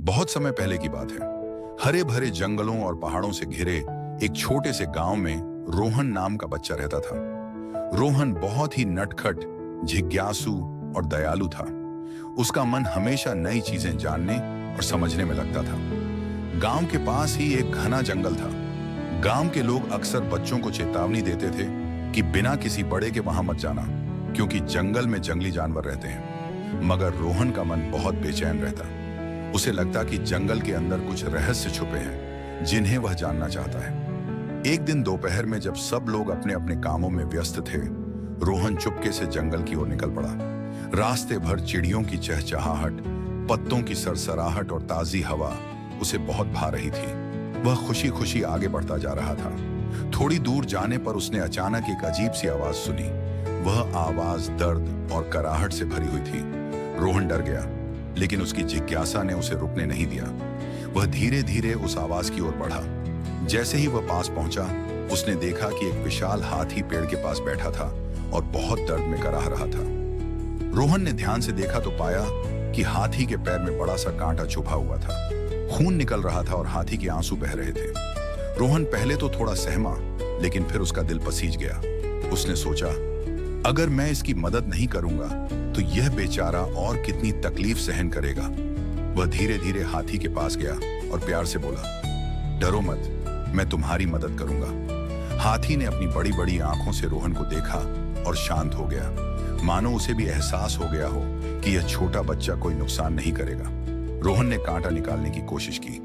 बहुत समय पहले की बात है। हरे भरे जंगलों और पहाड़ों से घिरे एक छोटे से गांव में रोहन नाम का बच्चा रहता था। रोहन बहुत ही नटखट, जिज्ञासु और दयालु था। उसका मन हमेशा नई चीजें जानने और समझने में लगता था। गांव के पास ही एक घना जंगल था। गांव के लोग अक्सर बच्चों को चेतावनी देते थे कि बिना किसी बड़े के वहां मत जाना, क्योंकि जंगल में जंगली जानवर रहते हैं। मगर रोहन का मन बहुत बेचैन रहता। उसे लगता कि जंगल के अंदर कुछ रहस्य छुपे हैं जिन्हें वह जानना चाहता है। एक दिन दोपहर में जब सब लोग अपने अपने कामों में व्यस्त थे, रोहन चुपके से जंगल की ओर निकल पड़ा। रास्ते भर चिड़ियों की चहचहाहट, पत्तों की सरसराहट और ताजी हवा उसे बहुत भा रही थी। वह खुशी खुशी आगे बढ़ता जा रहा था। थोड़ी दूर जाने पर उसने अचानक एक अजीब सी आवाज सुनी। वह आवाज दर्द और कराहट से भरी हुई थी। रोहन डर गया, लेकिन उसकी जिज्ञासा ने उसे रुकने नहीं दिया। वह धीरे धीरे उस आवाज की ओर बढ़ा। जैसे ही वह पास पहुंचा, उसने देखा कि एक विशाल हाथी पेड़ के पास बैठा था और बहुत दर्द में कराह रहा था। रोहन ने ध्यान से देखा तो पाया कि हाथी के पैर में बड़ा सा कांटा छुपा हुआ था। खून निकल रहा था और हाथी के आंसू बह रहे थे। रोहन पहले तो थोड़ा सहमा, लेकिन फिर उसका दिल पसीज गया। उसने सोचा, अगर मैं इसकी मदद नहीं करूंगा तो यह बेचारा और कितनी तकलीफ सहन करेगा। वह धीरे धीरे हाथी के पास गया और प्यार से बोला, डरो मत, मैं तुम्हारी मदद करूंगा। हाथी ने अपनी बड़ी बड़ी आंखों से रोहन को देखा और शांत हो गया, मानो उसे भी एहसास हो गया हो कि यह छोटा बच्चा कोई नुकसान नहीं करेगा। रोहन ने कांटा निकालने की कोशिश की।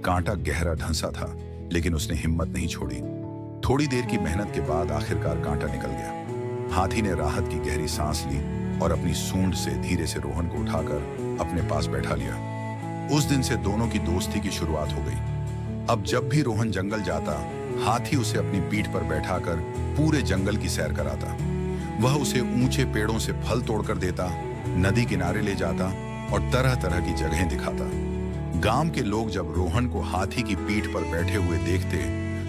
कांटा गहरा ढंसा था, लेकिन उसने हिम्मत नहीं छोड़ी। थोड़ी देर की मेहनत के बाद आखिरकार कांटा निकल गया। हाथी ने राहत की गहरी सांस ली और अपनी सूंड से धीरे से रोहन को उठाकर अपने पास बैठा लिया। उस दिन से दोनों की दोस्ती की शुरुआत हो गई। अब जब भी रोहन जंगल जाता, हाथी उसे अपनी पीठ पर बैठाकर पूरे जंगल की सैर कराता। वह उसे ऊंचे पेड़ों से फल तोड़कर देता, नदी किनारे ले जाता और तरह तरह की जगहें दिखाता। गांव के लोग जब रोहन को हाथी की पीठ पर बैठे हुए देखते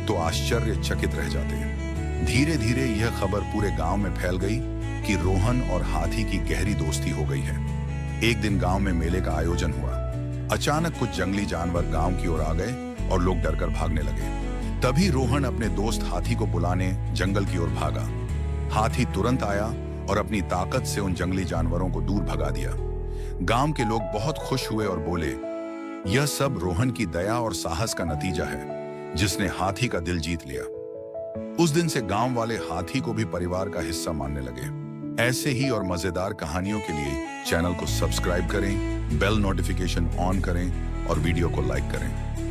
तो आश्चर्यचकित रह जाते। धीरे धीरे यह खबर पूरे गांव में फैल गई कि रोहन और हाथी की गहरी दोस्ती हो गई है। एक दिन गांव में मेले का आयोजन हुआ। अचानक कुछ जंगली जानवर गांव की ओर आ गए और लोग डरकर भागने लगे। तभी रोहन अपने दोस्त हाथी को बुलाने जंगल की ओर भागा। हाथी तुरंत आया और अपनी ताकत से उन जंगली जानवरों को दूर भगा दिया। गांव के लोग बहुत खुश हुए और बोले, यह सब रोहन की दया और साहस का नतीजा है, जिसने हाथी का दिल जीत लिया। उस दिन से गांव वाले हाथी को भी परिवार का हिस्सा मानने लगे। ऐसे ही और मजेदार कहानियों के लिए चैनल को सब्सक्राइब करें, बेल नोटिफिकेशन ऑन करें और वीडियो को लाइक करें।